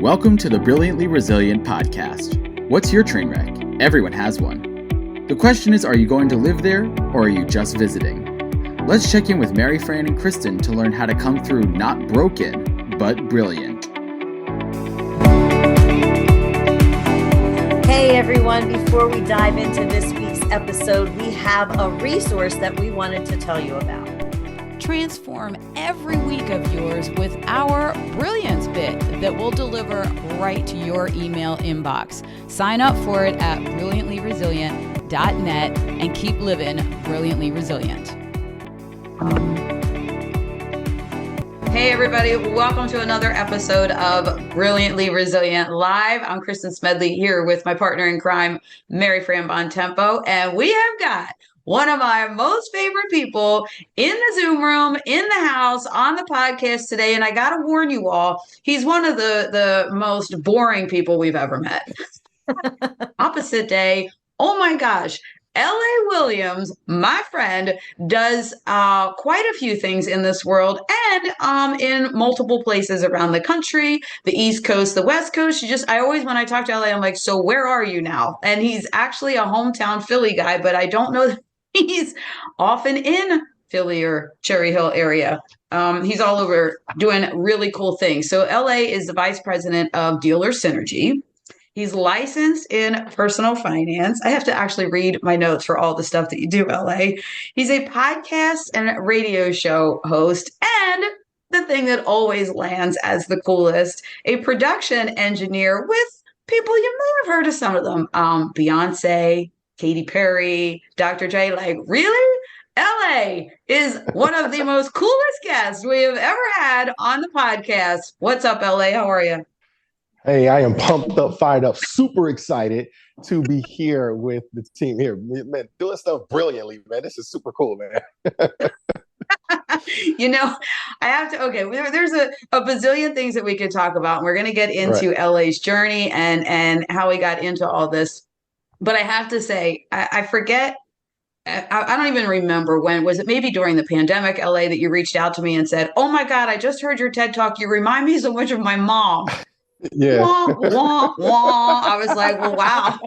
Welcome to the Brilliantly Resilient podcast. What's your train wreck? Everyone has one. The question is, are you going to live there or are you just visiting? Let's check in with Mary Fran and Kristen to learn how to come through not broken, but brilliant. Hey everyone, before we dive into this week's episode, we have a resource that we wanted to tell you about. Transform every week of yours with our Brilliance Bit that will deliver right to your email inbox. Sign up for it at brilliantlyresilient.net and keep living brilliantly resilient. Hey everybody, welcome to another episode of Brilliantly Resilient Live. I'm Kristen Smedley here with my partner in crime, Mary Fran Bontempo, and we have got one of my most favorite people in the Zoom room, in the house, on the podcast today. And I got to warn you all, he's one of the most boring people we've ever met. Opposite day. Oh my gosh. L.A. Williams, my friend, does quite a few things in this world and in multiple places around the country, the East Coast, the West Coast. I always, when I talk to L.A., I'm like, so where are you now? And he's actually a hometown Philly guy, but I don't know that he's often in Philly or Cherry Hill area. He's all over doing really cool things. So L.A. is the vice president of Dealer Synergy. He's licensed in personal finance. I have to actually read my notes for all the stuff that you do, LA. He's a podcast and radio show host, and the thing that always lands as the coolest, a production engineer with people you may have heard of some of them. Beyonce, Katy Perry, Dr. J. Like, really? LA is one of the most coolest guests we have ever had on the podcast. What's up, LA? How are you? Hey, I am pumped up, fired up, super excited to be here with the team here. Man, doing stuff brilliantly, man. This is super cool, man. I have to, okay, there's a bazillion things that we could talk about. And we're going to get into LA's journey and how he got into all this. But I have to say, I forget, I don't even remember when, was it maybe during the pandemic, LA, that you reached out to me and said, oh my God, I just heard your TED Talk. You remind me so much of my mom. Yeah. Wah, wah, wah. I was like, well, wow,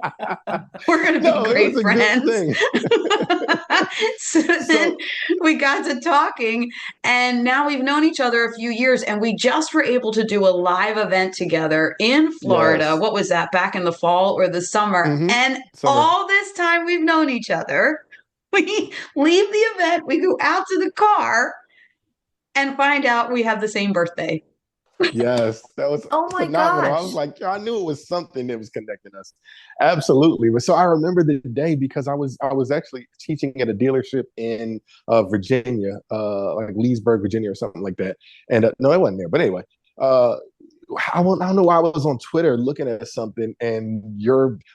we're going to be great friends. So then we got to talking, and now we've known each other a few years, and we just were able to do a live event together in Florida. Yes. What was that, back in the fall or the summer? Mm-hmm. And all this time we've known each other. We leave the event, we go out to the car and find out we have the same birthday. Yes, that was phenomenal. Gosh. I was like, I knew it was something that was connecting us. Absolutely. But so I remember the day because I was actually teaching at a dealership in Virginia, like Leesburg, Virginia, or something like that. And no, I wasn't there. But anyway, I don't know why I was on Twitter looking at something and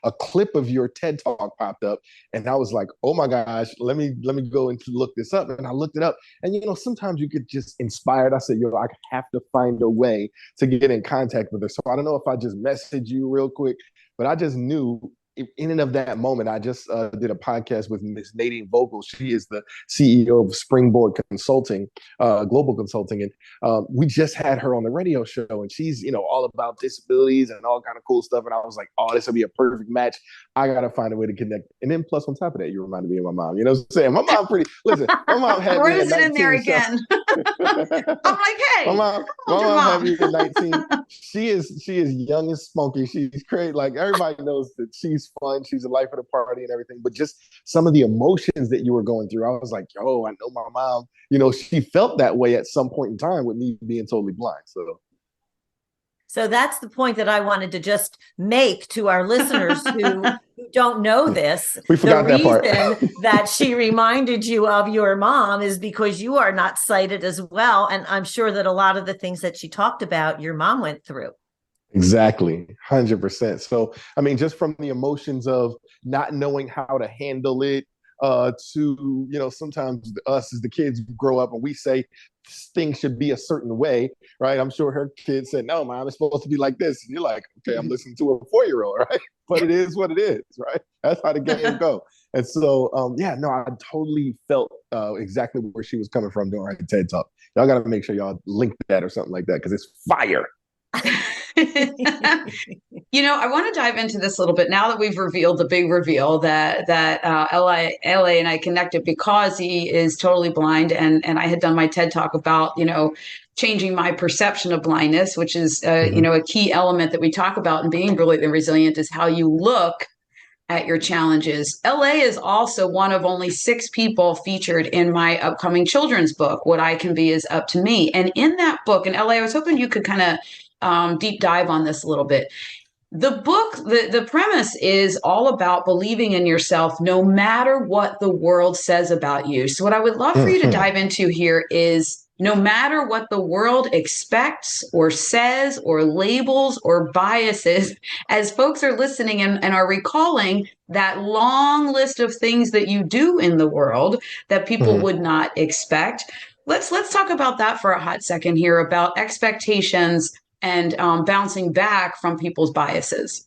a clip of your TED Talk popped up, and I was like, oh my gosh, let me go and look this up. And I looked it up, and sometimes you get just inspired. I said, I have to find a way to get in contact with her. So I don't know if I just messaged you real quick, but I just knew in and of that moment, I just did a podcast with Ms. Nadine Vogel. She is the CEO of Springboard Consulting, Global Consulting. And we just had her on the radio show, and she's, all about disabilities and all kind of cool stuff. And I was like, oh, this will be a perfect match. I got to find a way to connect. And then plus on top of that, you reminded me of my mom. You know what I'm saying? My mom my mom had me at 19. In there again. I'm like, hey, my mom had me at 19. She is young and spunky. She's great. Like, everybody knows that she's fun. She's the life of the party and everything. But just some of the emotions that you were going through, I was like, I know my mom, she felt that way at some point in time with me being totally blind. So that's the point that I wanted to just make to our listeners who don't know this. We forgot that part. The reason that she reminded you of your mom is because you are not sighted as well. And I'm sure that a lot of the things that she talked about, your mom went through. Exactly. 100%. So, just from the emotions of not knowing how to handle it, to, sometimes us as the kids grow up and we say things should be a certain way, right? I'm sure her kids said, no, Mom, it's supposed to be like this. And you're like, okay, I'm listening to a 4-year-old, right? But it is what it is, right? That's how the game go. And so, I totally felt exactly where she was coming from during her TED Talk. Y'all got to make sure y'all link that or something like that because it's fire. I want to dive into this a little bit now that we've revealed the big reveal that LA and I connected because he is totally blind, and I had done my TED talk about changing my perception of blindness, which is a key element that we talk about in being brilliantly resilient is how you look at your challenges. LA is also one of only 6 people featured in my upcoming children's book, What I Can Be Is Up to Me. And in that book, and LA, I was hoping you could kind of deep dive on this a little bit. The book, the premise is all about believing in yourself no matter what the world says about you. So what I would love for you to dive into here is no matter what the world expects or says or labels or biases, as folks are listening and are recalling that long list of things that you do in the world that people would not expect. Let's talk about that for a hot second here, about expectations and bouncing back from people's biases.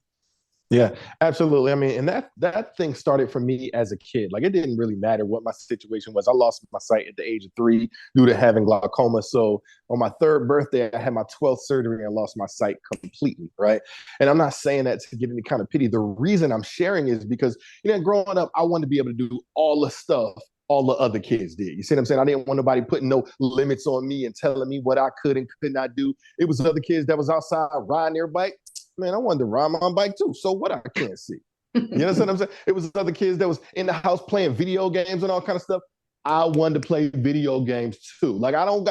Yeah, absolutely. I mean, and that thing started for me as a kid. Like, it didn't really matter what my situation was. I lost my sight at the age of 3 due to having glaucoma. So on my 3rd birthday, I had my 12th surgery and lost my sight completely, right? And I'm not saying that to get any kind of pity. The reason I'm sharing is because, growing up, I wanted to be able to do all the stuff all the other kids did. You see what I'm saying? I didn't want nobody putting no limits on me and telling me what I could and could not do. It was other kids that was outside riding their bike. Man, I wanted to ride my bike too. So what? I can't see. You know what I'm saying? It was other kids that was in the house playing video games and all kind of stuff. I wanted to play video games too. Like, I don't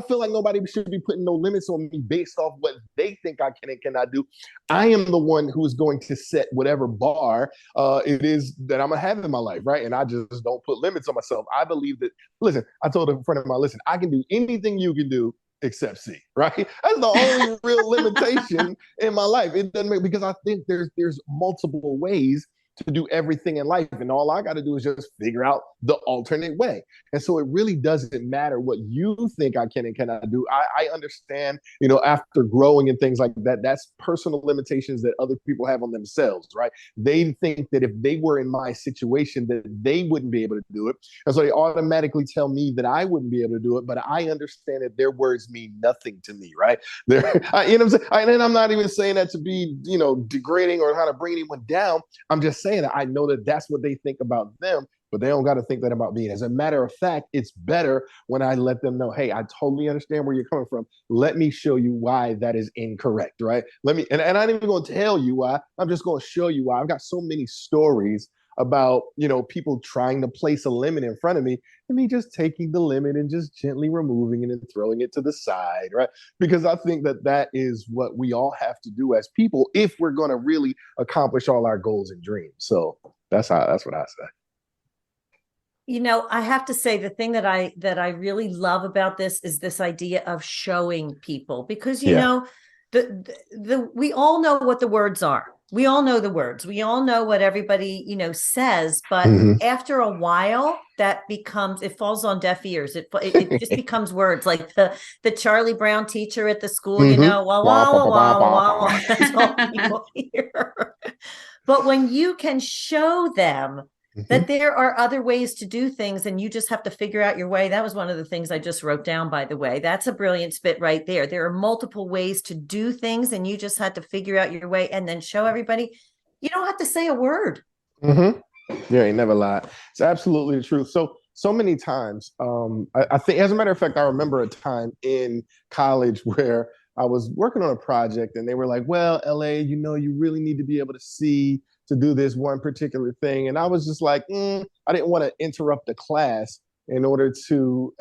feel like nobody should be putting no limits on me based off what they think I can and cannot do. I am the one who is going to set whatever bar it is that I'm gonna have in my life, right? And I just don't put limits on myself. I believe that. Listen, I told a friend of mine, listen, I can do anything you can do except see, right? That's the only real limitation in my life. It doesn't make, because I think there's multiple ways to do everything in life, and all I got to do is just figure out the alternate way. And so it really doesn't matter what you think I can and cannot do. I understand, after growing and things like that, that's personal limitations that other people have on themselves, right? They think that if they were in my situation, that they wouldn't be able to do it. And so they automatically tell me that I wouldn't be able to do it. But I understand that their words mean nothing to me, right? You know what I'm saying? And I'm not even saying that to be, degrading or how to bring anyone down. I'm just saying that I know that that's what they think about them, but they don't got to think that about me. As a matter of fact, it's better when I let them know, hey, I totally understand where you're coming from. Let me show you why that is incorrect, right? And I ain't even going to tell you why. I'm just going to show you why. I've got so many stories about, people trying to place a limit in front of me and me just taking the limit and just gently removing it and throwing it to the side, right? Because I think that is what we all have to do as people if we're going to really accomplish all our goals and dreams. So that's what I say. I have to say the thing that I really love about this is this idea of showing people, because we all know what the words are. We all know the words. We all know what everybody, says. But after a while, it falls on deaf ears. It just becomes words like the Charlie Brown teacher at the school, wah, wah, wah, wah, wah, wah. That's all people hear. But when you can show them that there are other ways to do things and you just have to figure out your way. That was one of the things I just wrote down, by the way. That's a brilliant spit right there. There are multiple ways to do things and you just had to figure out your way and then show everybody. You don't have to say a word. Yeah, you never lied. It's absolutely the truth. So many times, I think, as a matter of fact, I remember a time in college where I was working on a project and they were like, well, LA, you really need to be able to see to do this one particular thing. And I was just like, I didn't want to interrupt the class in order to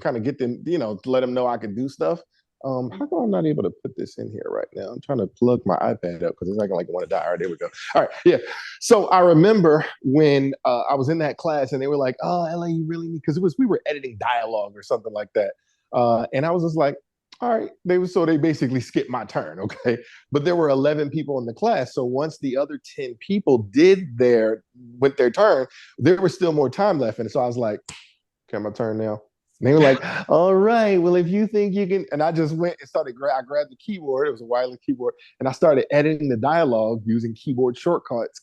kind of get them, to let them know I could do stuff. How come I'm not able to put this in here right now? I'm trying to plug my iPad up because it's not going to want to die. All right, there we go. All right, yeah. So I remember when I was in that class and they were like, oh, LA, you really need, because we were editing dialogue or something like that. And I was just like, all right, they basically skipped my turn, okay? But there were 11 people in the class. So once the other 10 people went their turn, there was still more time left. And so I was like, okay, my turn now. And they were like, all right, well, if you think you can, and I just went and started, I grabbed the keyboard, it was a wireless keyboard, and I started editing the dialogue using keyboard shortcuts.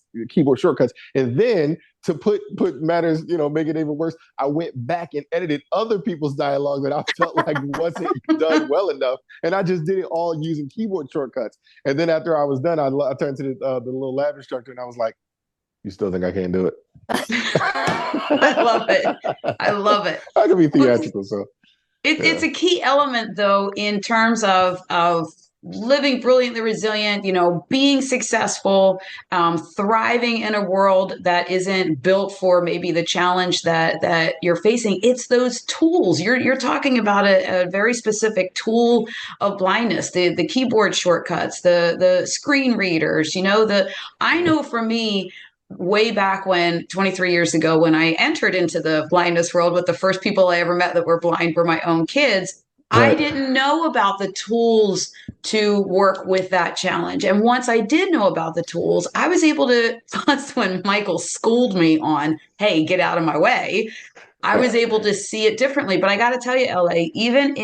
And then to put matters, make it even worse, I went back and edited other people's dialogue that I felt like wasn't done well enough. And I just did it all using keyboard shortcuts. And then after I was done, I turned to the little lab instructor and I was like, you still think I can't do it? I love it. I love it. I can be theatrical, so it's a key element, though, in terms of living brilliantly resilient, being successful, thriving in a world that isn't built for maybe the challenge that you're facing. It's those tools. You're talking about a very specific tool of blindness, the keyboard shortcuts, the screen readers, I know for me, way back when 23 years ago, when I entered into the blindness world, with the first people I ever met that were blind were my own kids. Right. I didn't know about the tools to work with that challenge. And once I did know about the tools, I was able to, that's when Michael schooled me on, hey, get out of my way. I was able to see it differently. But I got to tell you, LA, even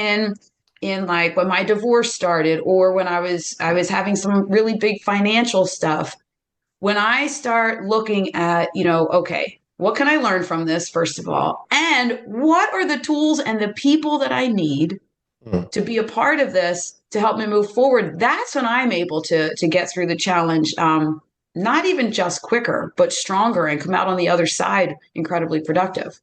in like when my divorce started, or when I was having some really big financial stuff, when I start looking at, okay, what can I learn from this, first of all? And what are the tools and the people that I need to be a part of this to help me move forward? That's when I'm able to get through the challenge, not even just quicker, but stronger, and come out on the other side incredibly productive.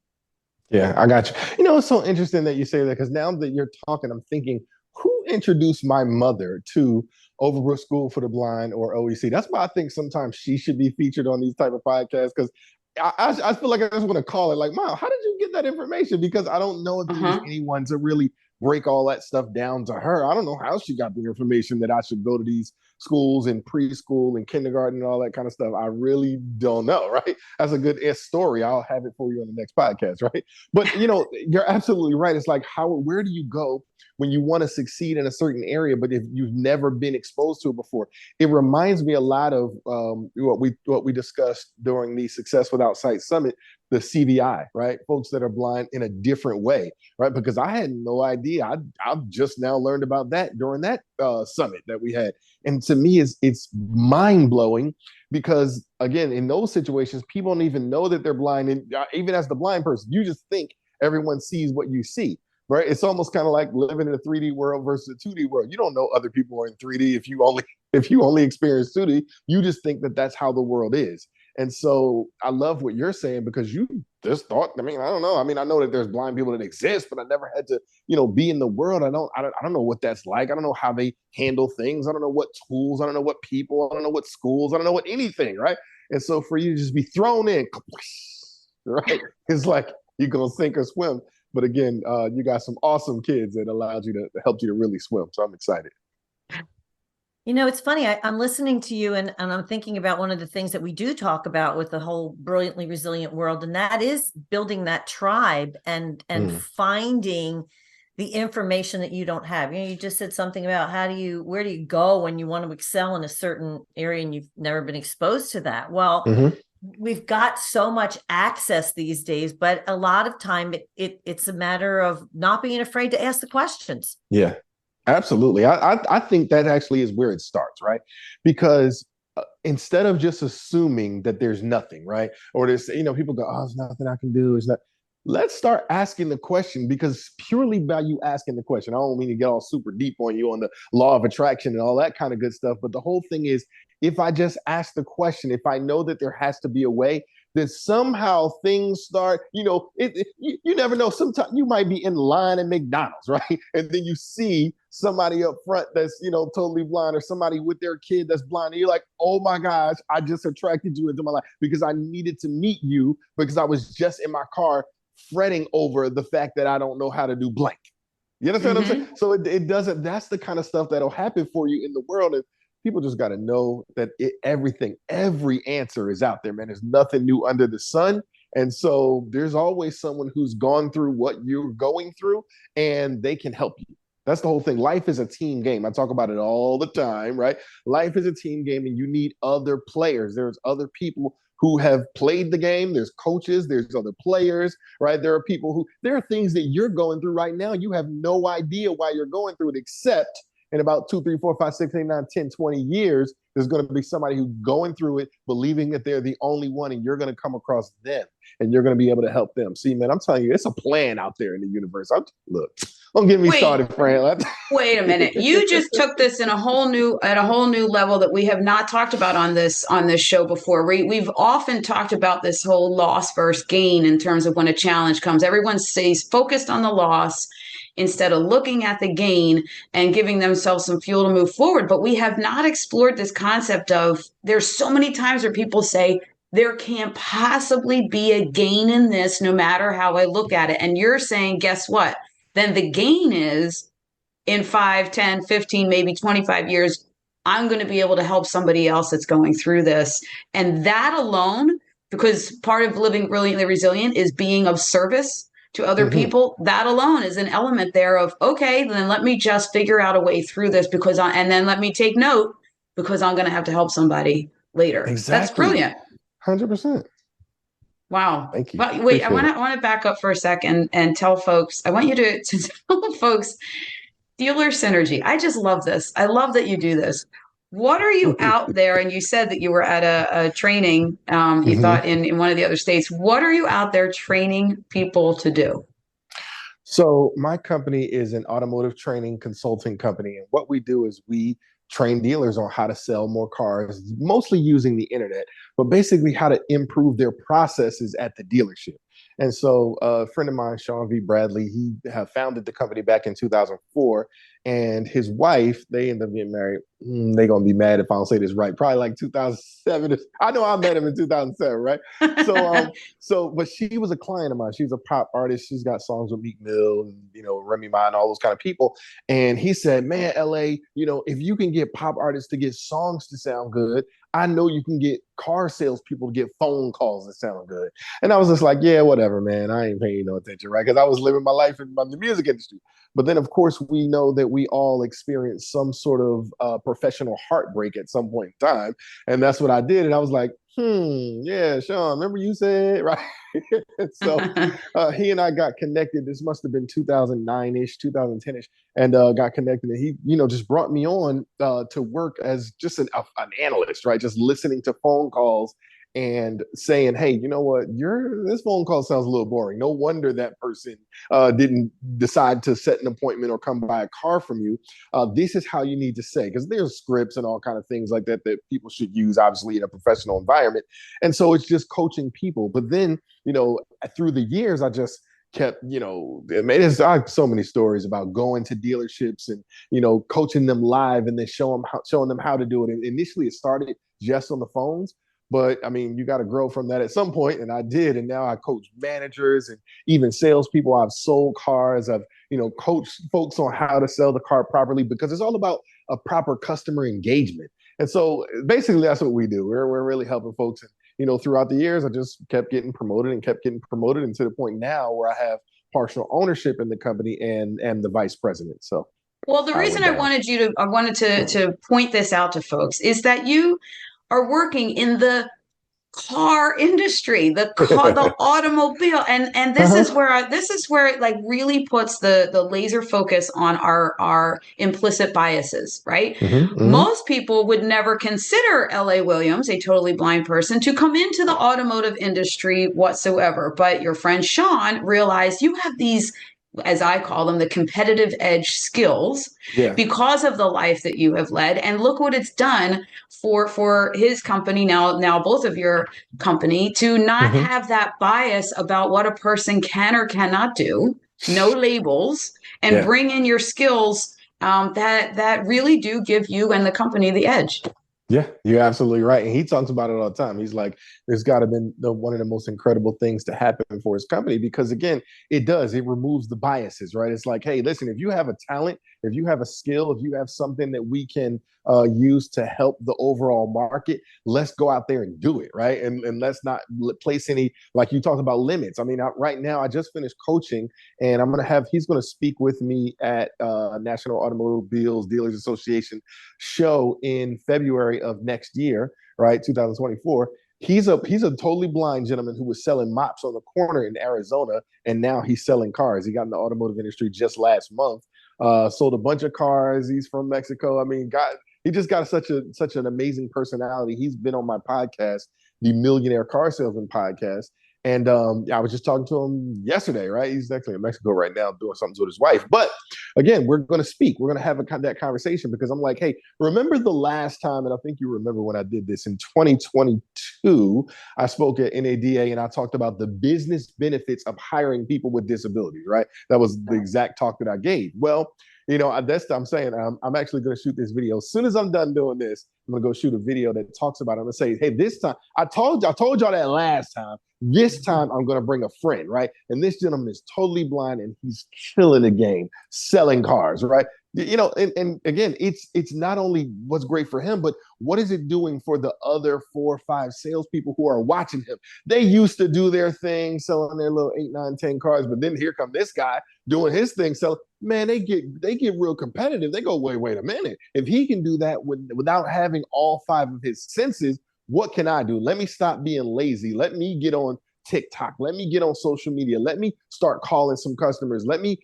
Yeah, I got you. It's so interesting that you say that, because now that you're talking, I'm thinking, who introduced my mother to Overbrook School for the Blind or OEC? That's why I think sometimes she should be featured on these type of podcasts, because I feel like I just want to call it like, Mom, how did you get that information? Because I don't know if there was anyone to really break all that stuff down to her. I don't know how she got the information that I should go to these schools and preschool and kindergarten and all that kind of stuff. I really don't know, right? That's a good story. I'll have it for you on the next podcast, right? But you're absolutely right. It's like, where do you go when you want to succeed in a certain area, but if you've never been exposed to it before? It reminds me a lot of what we discussed during the Success Without Sight Summit, the CVI, right? Folks that are blind in a different way, right? Because I had no idea. I've just now learned about that during that summit that we had. And to me, it's mind-blowing, because again, in those situations, people don't even know that they're blind. And even as the blind person, you just think everyone sees what you see. Right? It's almost kind of like living in a 3D world versus a 2D world. You don't know other people are in 3D if you only experience 2D. You just think that that's how the world is. And so I love what you're saying, because you just thought, I don't know. I know that there's blind people that exist, but I never had to, be in the world. I don't know what that's like. I don't know how they handle things. I don't know what tools. I don't know what people. I don't know what schools. I don't know what anything. Right? And so for you to just be thrown in, right? It's like you're gonna sink or swim. But again, you got some awesome kids that helped you to really swim. So I'm excited. It's funny. I'm listening to you and I'm thinking about one of the things that we do talk about with the whole brilliantly resilient world. And that is building that tribe and finding the information that you don't have. You just said something about where do you go when you want to excel in a certain area and you've never been exposed to that? Well, we've got so much access these days, but a lot of time it's a matter of not being afraid to ask the questions. Yeah, absolutely. I think that actually is where it starts, right? Because instead of just assuming that there's nothing, right? Or there's, people go, oh, there's nothing I can do. It's not. Let's start asking the question, because purely by you asking the question, I don't mean to get all super deep on you on the law of attraction and all that kind of good stuff. But the whole thing is, if I just ask the question, if I know that there has to be a way, then somehow things start, you never know. Sometimes you might be in line at McDonald's, right? And then you see somebody up front that's, totally blind, or somebody with their kid that's blind. And you're like, oh my gosh, I just attracted you into my life because I needed to meet you because I was just in my car fretting over the fact that I don't know how to do blank. You understand what I'm saying? So it doesn't, that's the kind of stuff that'll happen for you in the world. And people just got to know that every answer is out there, man. There's nothing new under the sun. And so there's always someone who's gone through what you're going through, and they can help you. That's the whole thing. Life is a team game. I talk about it all the time, right? Life is a team game, and you need other players. There's other people who have played the game. There's coaches, there's other players, right? There are things that you're going through right now. You have no idea why you're going through it, except in about 2, 3, 4, 5, 6, 8, 9, 10, 20 years, there's going to be somebody who's going through it, believing that they're the only one, and you're going to come across them, and you're going to be able to help them. See, man, I'm telling you, it's a plan out there in the universe. Look, don't get me started, Fran. Wait a minute. You just took this at a whole new level that we have not talked about on this show before. We've often talked about this whole loss versus gain in terms of when a challenge comes. Everyone stays focused on the loss instead of looking at the gain and giving themselves some fuel to move forward. But we have not explored this concept of, there's so many times where people say, there can't possibly be a gain in this, no matter how I look at it. And you're saying, guess what? Then the gain is in 5, 10, 15, maybe 25 years, I'm going to be able to help somebody else that's going through this. And that alone, because part of living brilliantly resilient is being of service to other people, that alone is an element there of, okay, then let me just figure out a way through this and then let me take note, because I'm going to have to help somebody later. Exactly. That's brilliant. 100%. Wow. Thank you. But wait, I want to back up for a second and tell folks, I want you to tell folks, dealer synergy. I just love this. I love that you do this. What are you out there? And you said that you were at a training, you thought in one of the other states. What are you out there training people to do? So my company is an automotive training consulting company. And what we do is we train dealers on how to sell more cars, mostly using the internet, but basically how to improve their processes at the dealership. And so a friend of mine, Sean V. Bradley, he founded the company back in 2004. And his wife, they ended up getting married. They're going to be mad if I don't say this right. Probably like 2007. I know I met him in 2007, right? But she was a client of mine. She's a pop artist. She's got songs with Meek Mill and, Remy Ma and all those kind of people. And he said, man, LA, if you can get pop artists to get songs to sound good, I know you can get car salespeople to get phone calls that sound good. And I was just like, yeah, whatever, man. I ain't paying no attention, right? Because I was living my life in the music industry. But then, of course, we know that we all experience some sort of professional heartbreak at some point in time. And that's what I did. And I was like, yeah, Sean, remember you said, right? So he and I got connected. This must have been 2009-ish, 2010-ish, and got connected. And he, just brought me on to work as just an analyst, right? Just listening to phone calls and saying, hey, you know what? This phone call sounds a little boring. No wonder that person didn't decide to set an appointment or come buy a car from you. This is how you need to say, because there's scripts and all kind of things like that people should use, obviously, in a professional environment. And so it's just coaching people. But then, through the years, I just kept, I have so many stories about going to dealerships and, coaching them live and then showing them how to do it. And initially, it started just on the phones. But I mean, you got to grow from that at some point, and I did. And now I coach managers and even salespeople. I've sold cars. I've coached folks on how to sell the car properly, because it's all about a proper customer engagement. And so basically, that's what we do. We're really helping folks. And throughout the years, I just kept getting promoted, and to the point now where I have partial ownership in the company and the vice president. So, well, the reason I wanted to point this out to folks is that you are working in the car industry, the automobile, and this is where it like really puts the laser focus on our implicit biases, right? Most people would never consider L.A. Williams, a totally blind person, to come into the automotive industry whatsoever. But your friend Sean realized you have these, as I call them, the competitive edge skills, because of the life that you have led. And look what it's done for his company, now both of your company, to not have that bias about what a person can or cannot do, no labels, and bring in your skills that really do give you and the company the edge. Yeah, you're absolutely right. And he talks about it all the time. He's like, there's got to be one of the most incredible things to happen for his company, because again, it removes the biases, right? It's like, hey, listen, if you have a talent, if you have a skill, if you have something that we can use to help the overall market, let's go out there and do it, right? And let's not place any, like you talked about, limits. I mean, right now, I just finished coaching, and he's going to speak with me at National Automobiles Dealers Association show in February of next year, right, 2024. He's a totally blind gentleman who was selling mops on the corner in Arizona, and now he's selling cars. He got in the automotive industry just last month. Sold a bunch of cars. He's from Mexico. I mean, he just got such an amazing personality. He's been on my podcast, the Millionaire Car Salesman podcast. And I was just talking to him yesterday, right? He's actually in Mexico right now doing something with his wife. But again, we're going to speak. We're going to have that conversation because I'm like, hey, remember the last time, and I think you remember when I did this in 2022, I spoke at NADA and I talked about the business benefits of hiring people with disabilities, right? That was the exact talk that I gave. Well, I'm saying I'm actually going to shoot this video. As soon as I'm done doing this, I'm going to go shoot a video that talks about it. I'm going to say, hey, this time, I told y'all that last time. This time I'm going to bring a friend, right? And this gentleman is totally blind and he's killing the game, selling cars, right? And again, it's not only what's great for him, but what is it doing for the other 4 or 5 salespeople who are watching him? They used to do their thing, selling their little 8, 9, 10 cars, but then here come this guy doing his thing. So man, they get real competitive. They go, wait a minute. If he can do that without having all 5 of his senses, what can I do? Let me stop being lazy. Let me get on TikTok. Let me get on social media. Let me start calling some customers. Let me,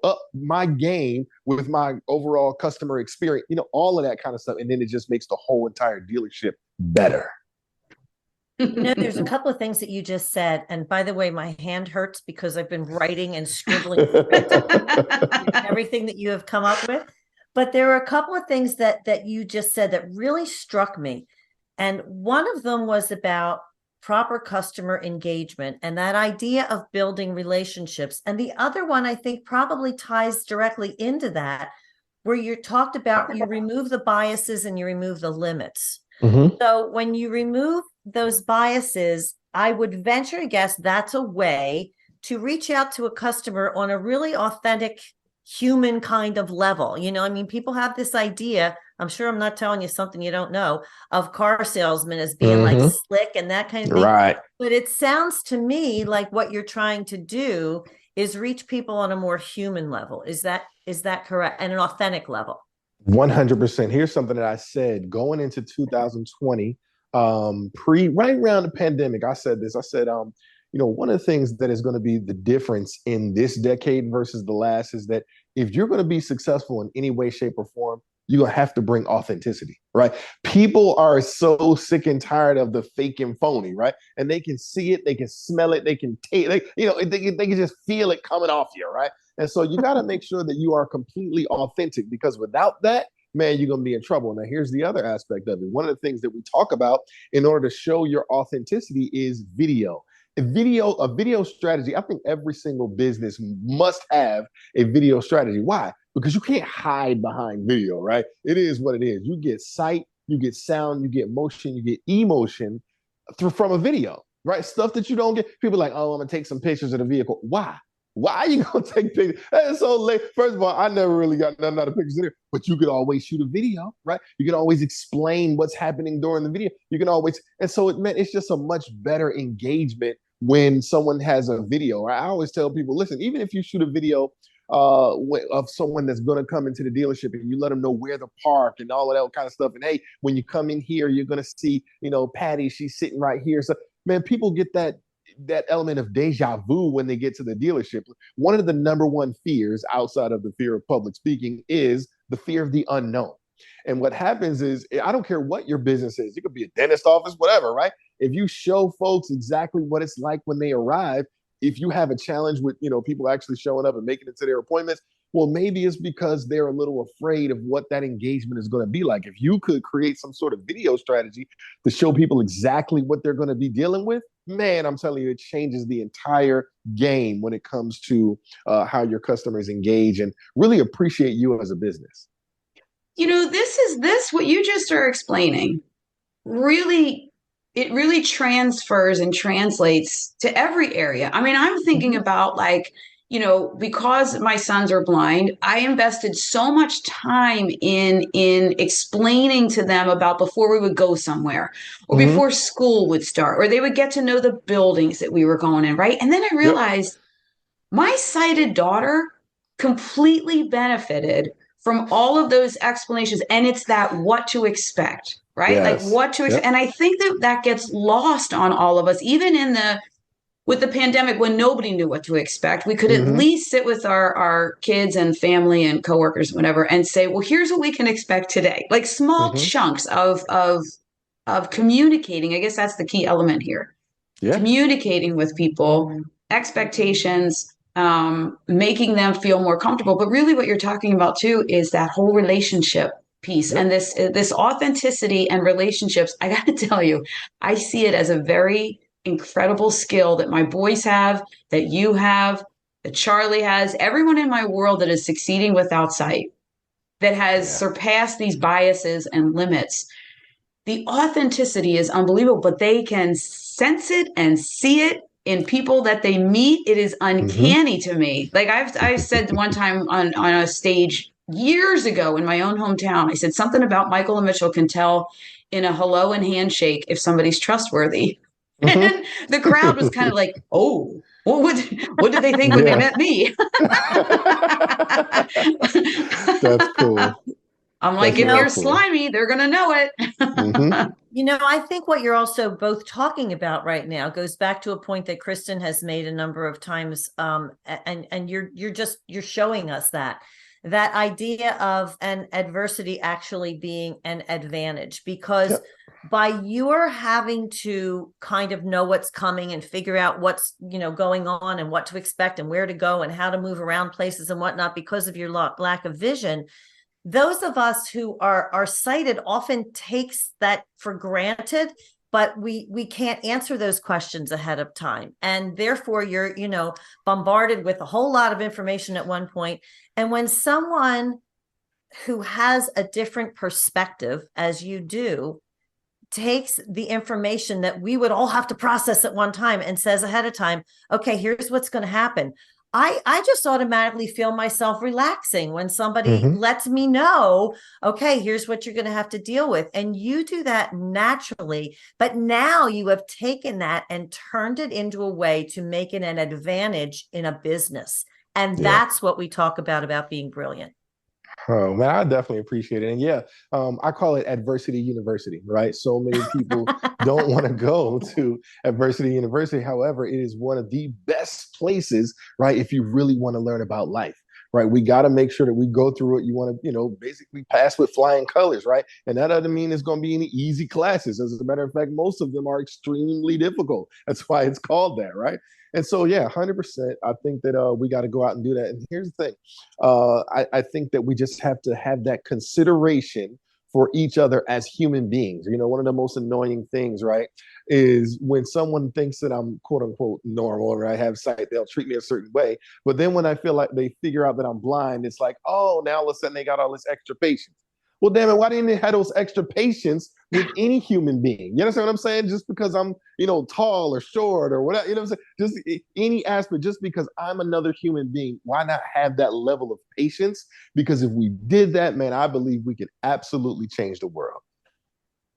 up my game with my overall customer experience, all of that kind of stuff. And then it just makes the whole entire dealership better. There's a couple of things that you just said. And by the way, my hand hurts because I've been writing and scribbling everything that you have come up with. But there are a couple of things that you just said that really struck me. And one of them was about proper customer engagement and that idea of building relationships. And the other one, I think, probably ties directly into that, where you talked about you remove the biases and you remove the limits. Mm-hmm. So when you remove those biases, I would venture to guess that's a way to reach out to a customer on a really authentic human kind of level. People have this idea, I'm sure I'm not telling you something you don't know, of car salesmen as being like slick and that kind of thing. Right. But it sounds to me like what you're trying to do is reach people on a more human level. Is that correct? And an authentic level. 100%. Here's something that I said going into 2020, right around the pandemic. I said this. I said, one of the things that is going to be the difference in this decade versus the last is that if you're going to be successful in any way, shape, or form, you're going to have to bring authenticity, right? People are so sick and tired of the fake and phony, right? And they can see it, they can smell it, they can taste it, they can just feel it coming off you, right? And so you got to make sure that you are completely authentic, because without that, man, you're going to be in trouble. Now, here's the other aspect of it. One of the things that we talk about in order to show your authenticity is video. A video strategy. I think every single business must have a video strategy. Why? Because you can't hide behind video, right? It is what it is. You get sight, you get sound, you get motion, you get emotion from a video, right? Stuff that you don't get. People are like, oh, I'm going to take some pictures of the vehicle. Why? Why are you going to take pictures? That is so late. First of all, I never really got none of the pictures in there, but you could always shoot a video, right? You can always explain what's happening during the video. You can always, and so it's just a much better engagement when someone has a video. Right? I always tell people, listen, even if you shoot a video of someone that's going to come into the dealership and you let them know where to park and all of that kind of stuff. And hey, when you come in here, you're going to see, Patty, she's sitting right here. So man, people get that element of deja vu when they get to the dealership. One of the number one fears outside of the fear of public speaking is the fear of the unknown. And what happens is, I don't care what your business is. It could be a dentist office, whatever, right? If you show folks exactly what it's like when they arrive, if you have a challenge with, people actually showing up and making it to their appointments, well, maybe it's because they're a little afraid of what that engagement is going to be like. If you could create some sort of video strategy to show people exactly what they're going to be dealing with, man, I'm telling you, it changes the entire game when it comes to how your customers engage and really appreciate you as a business. What you just are explaining really, it really transfers and translates to every area. I mean, I'm thinking about because my sons are blind, I invested so much time in explaining to them about before we would go somewhere or before school would start, or they would get to know the buildings that we were going in, right? And then I realized my sighted daughter completely benefited from all of those explanations. And it's that what to expect, right? Yes. Like what to expect. Yep. And I think that gets lost on all of us, even with the pandemic, when nobody knew what to expect. We could at least sit with our kids and family and coworkers, whatever, and say, well, here's what we can expect today. Like small chunks of communicating. I guess that's the key element here. Yeah. Communicating with people, expectations, making them feel more comfortable. But really what you're talking about too is that whole relationship piece. Yep. And this authenticity and relationships. I got to tell you, I see it as a very incredible skill that my boys have, that you have, that Charlie has, everyone in my world that is succeeding without sight, that has surpassed these biases and limits. The authenticity is unbelievable, but they can sense it and see it in people that they meet. It is uncanny to me. Like I've said one time on a stage years ago in my own hometown, I said something about Michael and Mitchell can tell in a hello and handshake if somebody's trustworthy. And the crowd was kind of like, oh, what did they think when they met me? That's cool. I'm like, if you're slimy, they're going to know it. You know, I think what you're also both talking about right now goes back to a point that Kristen has made a number of times. And you're showing us that idea of an adversity actually being an advantage, because by your having to kind of know what's coming and figure out what's, going on and what to expect and where to go and how to move around places and whatnot, because of your lack of vision, those of us who are sighted often takes that for granted, but we can't answer those questions ahead of time. And therefore you're, bombarded with a whole lot of information at one point. And when someone who has a different perspective, as you do, takes the information that we would all have to process at one time and says ahead of time, okay, here's what's going to happen. I just automatically feel myself relaxing when somebody lets me know, okay, here's what you're going to have to deal with. And you do that naturally, but now you have taken that and turned it into a way to make it an advantage in a business. And that's what we talk about being brilliant. Oh man, I definitely appreciate it. And I call it Adversity University, right? So many people don't want to go to Adversity University. However, it is one of the best places, right? If you really want to learn about life, right? We got to make sure that we go through it. You want to, basically pass with flying colors, right? And that doesn't mean it's going to be any easy classes. As a matter of fact, most of them are extremely difficult. That's why it's called that, right? And so, 100%, I think that we got to go out and do that. And here's the thing. I think that we just have to have that consideration for each other as human beings. One of the most annoying things, right, is when someone thinks that I'm quote unquote normal or I have sight, they'll treat me a certain way. But then when I feel like they figure out that I'm blind, it's like, oh, now all of a sudden they got all this extra patience. Well, damn it, why didn't they have those extra patience with any human being? You understand what I'm saying? Just because I'm, tall or short or whatever, what I'm saying? Just any aspect, just because I'm another human being, why not have that level of patience? Because if we did that, man, I believe we could absolutely change the world.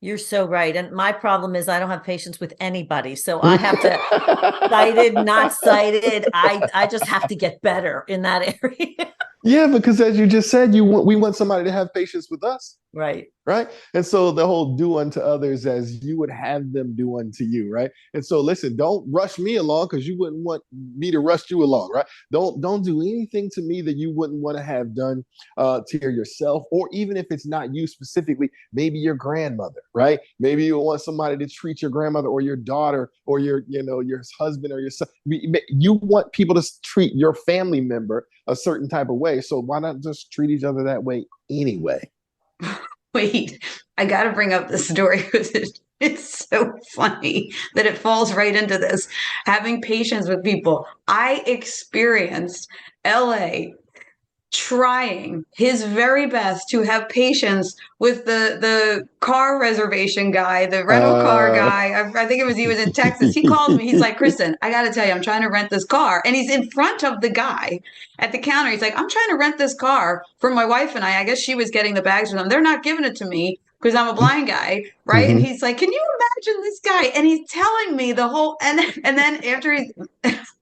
You're so right. And my problem is I don't have patience with anybody. So I have to sighted, not sighted. I just have to get better in that area. Yeah, because as you just said, we want somebody to have patience with us. Right. Right. And so the whole do unto others as you would have them do unto you. Right. And so, listen, don't rush me along because you wouldn't want me to rush you along. Right. Don't do anything to me that you wouldn't want to have done to yourself, or even if it's not you specifically, maybe your grandmother. Right. Maybe you want somebody to treat your grandmother or your daughter or your husband or your son. You want people to treat your family member a certain type of way. So why not just treat each other that way anyway? Wait, I got to bring up this story because it's so funny that it falls right into this. Having patience with people. I experienced LA trying his very best to have patience with the car reservation guy, the rental car guy. I think he was in Texas. He calls me. He's like, Kristen, I got to tell you, I'm trying to rent this car. And he's in front of the guy at the counter. He's like, I'm trying to rent this car for my wife and I guess she was getting the bags for them. They're not giving it to me because I'm a blind guy, right? And he's like, can you imagine this guy? And he's telling me the whole, and then after he's,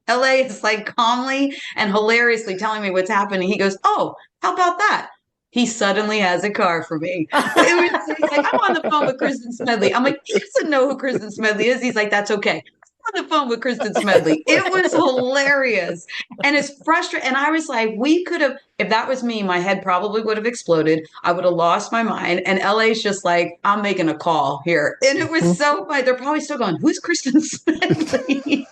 LA is like calmly and hilariously telling me what's happening. He goes, oh, how about that? he suddenly has a car for me. He's like, I'm on the phone with Kristen Smedley. I'm like, he doesn't know who Kristen Smedley is. He's like, that's okay. I'm on the phone with Kristen Smedley. It was hilarious. And it's frustrating. And I was like, we could have, if that was me, my head probably would have exploded. I would have lost my mind. And LA's just like, I'm making a call here. And it was so funny. They're probably still going, who's Kristen Smedley?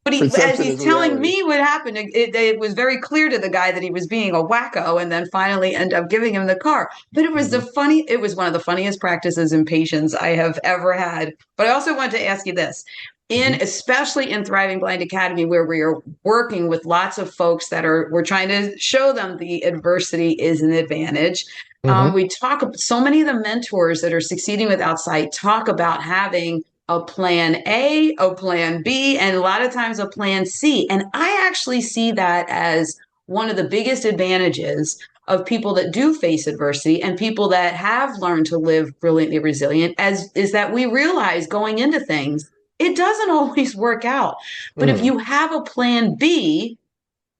But as he's telling me what happened, it was very clear to the guy that he was being a wacko, and then finally end up giving him the car. But it was it was one of the funniest practices in patience I have ever had. But I also want to ask you this. Especially in Thriving Blind Academy, where we are working with lots of folks that we're trying to show them the adversity is an advantage. We talk, so many of the mentors that are succeeding with Outsight talk about having a plan A, a plan B, and a lot of times a plan C. And I actually see that as one of the biggest advantages of people that do face adversity and people that have learned to live brilliantly resilient, is that we realize going into things, it doesn't always work out. But if you have a plan B,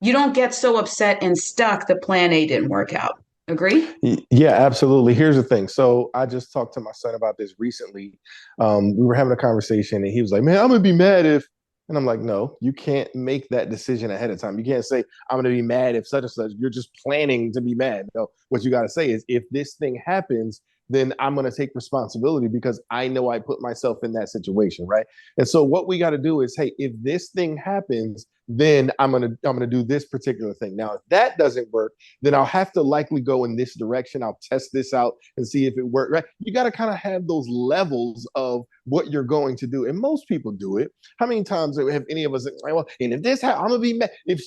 you don't get so upset and stuck that plan A didn't work out. Agree? Yeah, absolutely. Here's the thing. So I just talked to my son about this recently. We were having a conversation and he was like, man, I'm going to be mad if, and I'm like, no, you can't make that decision ahead of time. You can't say, I'm going to be mad if such and such. You're just planning to be mad. No, what you got to say is, if this thing happens, then I'm going to take responsibility because I know I put myself in that situation, right? And so what we got to do is, hey, if this thing happens, then I'm gonna do this particular thing. Now, if that doesn't work, then I'll have to likely go in this direction. I'll test this out and see if it works. Right? You got to kind of have those levels of what you're going to do, and most people do it. How many times have any of us? Well, and if this happens, I'm gonna be mad. If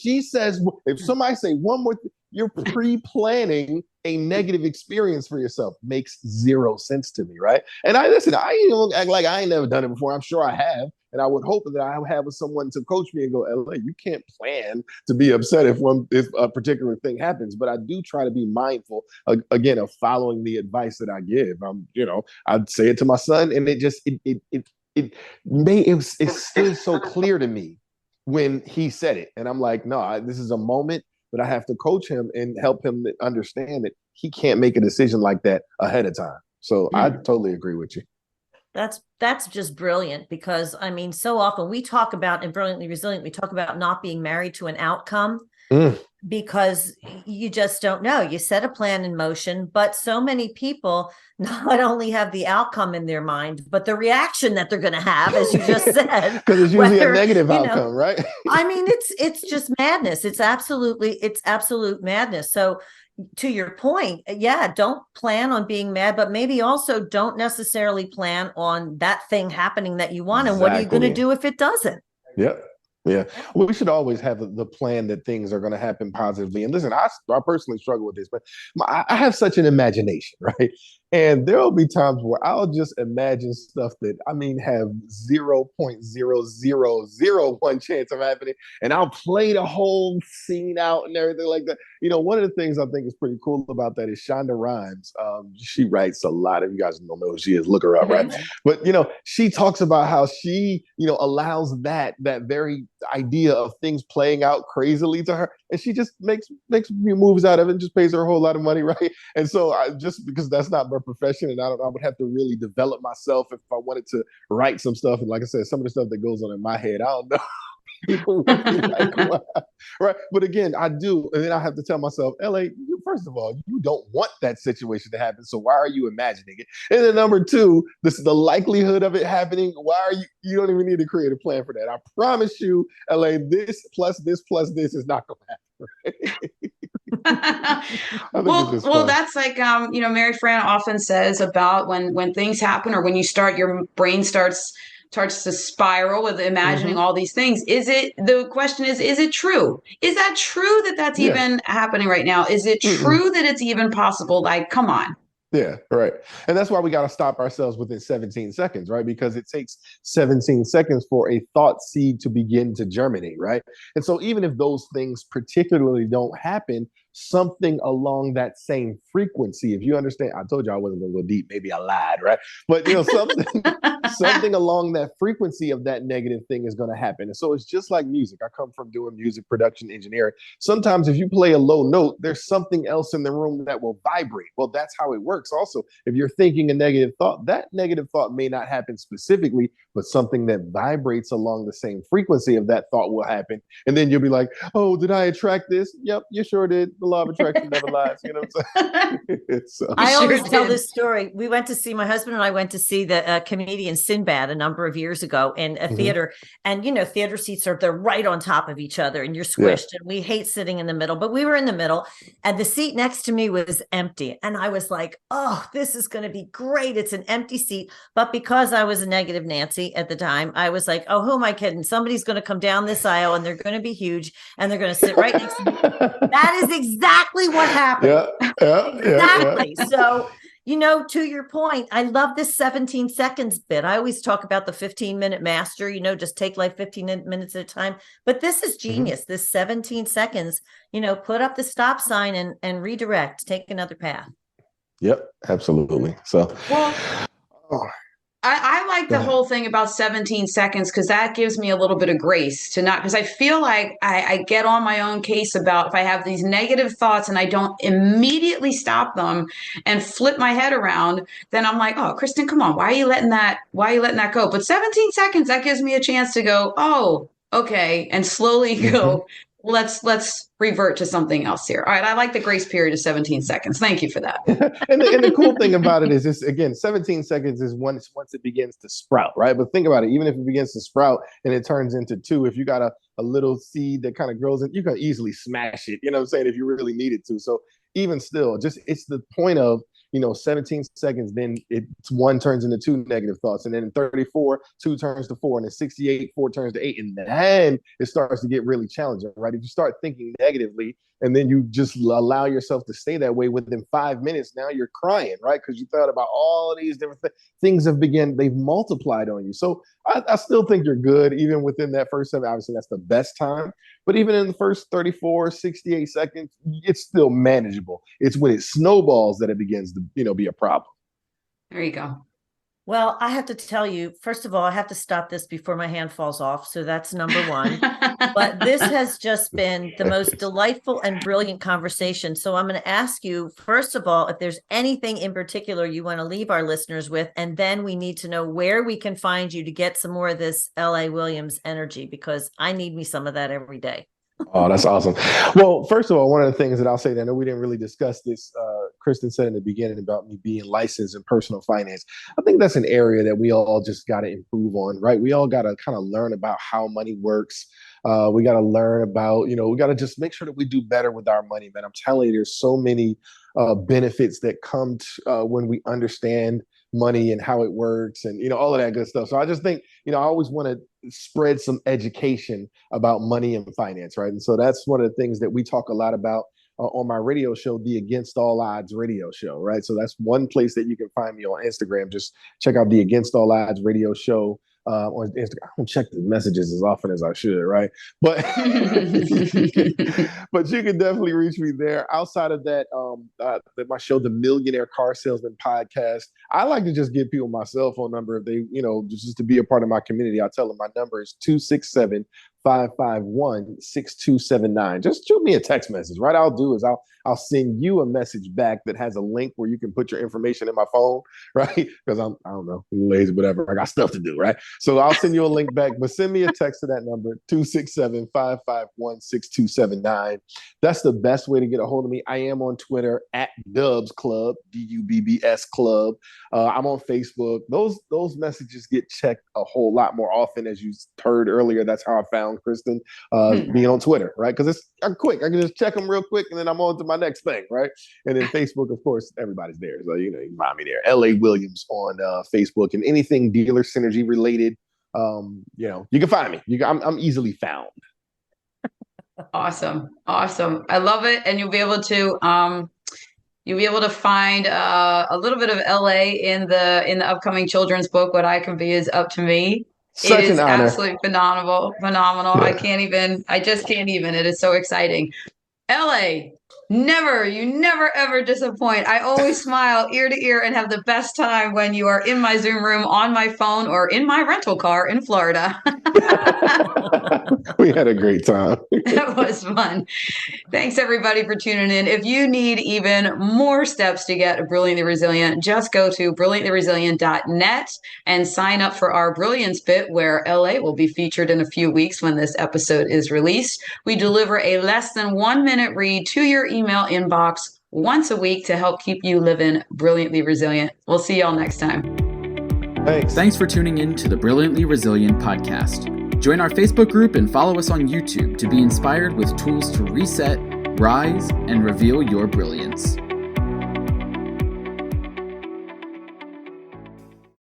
somebody say one more, you're pre-planning a negative experience for yourself. Makes zero sense to me, right? And I ain't gonna act like I ain't never done it before. I'm sure I have. And I would hope that I have someone to coach me and go, LA, you can't plan to be upset if a particular thing happens. But I do try to be mindful, again, of following the advice that I give. I'd say it to my son, and it's still so clear to me when he said it. And I'm like, no, this is a moment that I have to coach him and help him understand that he can't make a decision like that ahead of time. So I totally agree with you. That's just brilliant, because I mean, so often we talk about, in Brilliantly Resilient, we talk about not being married to an outcome because you just don't know. You set a plan in motion, but so many people not only have the outcome in their mind, but the reaction that they're going to have, as you just said, because it's usually a negative outcome, right? I mean, it's just madness. It's absolute madness. So to your point, don't plan on being mad, but maybe also don't necessarily plan on that thing happening that you want. And what are you going to do if it doesn't? Yep. Yeah. Well, we should always have the plan that things are going to happen positively. And listen, I personally struggle with this, but I have such an imagination, right? And there will be times where I'll just imagine stuff that, have 0.0001 chance of happening. And I'll play the whole scene out and everything like that. One of the things I think is pretty cool about that is Shonda Rhimes. She writes a lot. If you guys don't know who she is, look her up, right? But, she talks about how she, allows that very idea of things playing out crazily to her. And she just makes moves out of it and just pays her a whole lot of money, right? And so just because that's not my profession, and I would have to really develop myself if I wanted to write some stuff. And like I said, some of the stuff that goes on in my head, I don't know. People would be like, wow. Right? But again, I do, and then I have to tell myself, LA, first of all, you don't want that situation to happen, so why are you imagining it? And then number two, the likelihood of it happening, you don't even need to create a plan for that. I promise you, LA, this plus this plus this is not going to happen. Well, that's like, Mary Fran often says about when things happen, or when your brain starts to spiral with imagining all these things. The question is it true? Is that true that's even happening right now? Is it true that it's even possible? Like, come on. Yeah, right. And that's why we got to stop ourselves within 17 seconds, right? Because it takes 17 seconds for a thought seed to begin to germinate, right? And so even if those things particularly don't happen, something along that same frequency. If you understand, I told you I wasn't going to go deep. Maybe I lied, right? But something along that frequency of that negative thing is going to happen. And so it's just like music. I come from doing music production engineering. Sometimes if you play a low note, there's something else in the room that will vibrate. Well, that's how it works. Also, if you're thinking a negative thought, that negative thought may not happen specifically, but something that vibrates along the same frequency of that thought will happen. And then you'll be like, oh, did I attract this? Yep, you sure did. The law of attraction never lies. You know what I'm saying? So, I always tell this story. My husband and I went to see the comedian Sinbad a number of years ago in a theater. And, theater seats they're right on top of each other and you're squished. And we hate sitting in the middle, but we were in the middle and the seat next to me was empty. And I was like, oh, this is going to be great. It's an empty seat. But because I was a negative Nancy at the time, I was like, oh, who am I kidding? Somebody's going to come down this aisle and they're going to be huge and they're going to sit right next to me. That is exactly what happened. Exactly. So, to your point, I love this 17 seconds bit. I always talk about the 15-minute master, just take like 15 minutes at a time. But this is genius. This 17 seconds, put up the stop sign and redirect, take another path. Yep, absolutely. So, I like the whole thing about 17 seconds because that gives me a little bit of grace to not, because I feel like I get on my own case about if I have these negative thoughts and I don't immediately stop them and flip my head around, then I'm like, oh, Kristen, come on, why are you letting that go? But 17 seconds, that gives me a chance to go, oh, okay, and slowly go, let's revert to something else here. All right. I like the grace period of 17 seconds. Thank you for that. and the cool thing about it is this, again, 17 seconds is once it begins to sprout, right? But think about it, even if it begins to sprout and it turns into 2, if you got a little seed that kind of grows in, you can easily smash it, you know what I'm saying, if you really needed to. So even still, it's the point of, 17 seconds, then 1 turns into 2 negative thoughts. And then in 34, 2 turns to 4. And in 68, 4 turns to 8. And then it starts to get really challenging, right? If you start thinking negatively and then you just allow yourself to stay that way, within 5 minutes, now you're crying, right? Because you thought about all these different things they've multiplied on you. So I still think you're good, even within that first 7. Obviously, that's the best time. But even in the first 34, 68 seconds, it's still manageable. It's when it snowballs that it begins to, be a problem. There you go. Well, I have to tell you, first of all, I have to stop this before my hand falls off. So that's number one. But this has just been the most delightful and brilliant conversation. So I'm going to ask you, first of all, if there's anything in particular you want to leave our listeners with, and then we need to know where we can find you to get some more of this L.A. Williams energy, because I need me some of that every day. Oh, that's awesome. Well, first of all, one of the things that I'll say that I know we didn't really discuss this, Kristen said in the beginning about me being licensed in personal finance. I think that's an area that we all just got to improve on, right? We all got to kind of learn about how money works. We got to learn about, we got to just make sure that we do better with our money, man. I'm telling you, there's so many benefits that come when we understand money and how it works and, all of that good stuff. So I just think, I always want to spread some education about money and finance, right? And so that's one of the things that we talk a lot about on my radio show, the Against All Odds radio show, right? So that's one place that you can find me on Instagram. Just check out the Against All Odds radio show on Instagram. I don't check the messages as often as I should, right? But but you can definitely reach me there. Outside of that, my show, the Millionaire Car Salesman Podcast, I like to just give people my cell phone number if they, just to be a part of my community. I tell them my number is 267-551-6279. Just shoot me a text message, right? I'll do is I'll send you a message back that has a link where you can put your information in my phone, right? Because I don't know, lazy, whatever. I got stuff to do, right? So I'll send you a link back, but send me a text to that number, 267-551-6279. That's the best way to get a hold of me. I am on Twitter at Dubbs Club, Dubbs Club. I'm on Facebook. Those messages get checked a whole lot more often, as you heard earlier. That's how I found Kristen, being on Twitter, right? Because it's quick. I can just check them real quick, and then I'm on to my next thing, right? And then Facebook, of course, everybody's there. So, you can find me there. L.A. Williams on Facebook, and anything Dealer Synergy related, you can find me. I'm easily found. Awesome. I love it. And you'll be able to find a little bit of LA in the upcoming children's book. What I Can Be Is Up to Me. Such it is an honor. Absolutely phenomenal. Yeah. I just can't even. It is so exciting. LA, You never ever disappoint. I always smile ear to ear and have the best time when you are in my Zoom room, on my phone, or in my rental car in Florida. We had a great time. That was fun. Thanks everybody for tuning in. If you need even more steps to get Brilliantly Resilient, just go to brilliantlyresilient.net and sign up for our Brilliance Bit, where LA will be featured in a few weeks when this episode is released. We deliver a less than 1 minute read to your email inbox once a week to help keep you living brilliantly resilient. We'll see y'all next time. Thanks for tuning in to the Brilliantly Resilient podcast. Join our Facebook group and follow us on YouTube to be inspired with tools to reset, rise, and reveal your brilliance.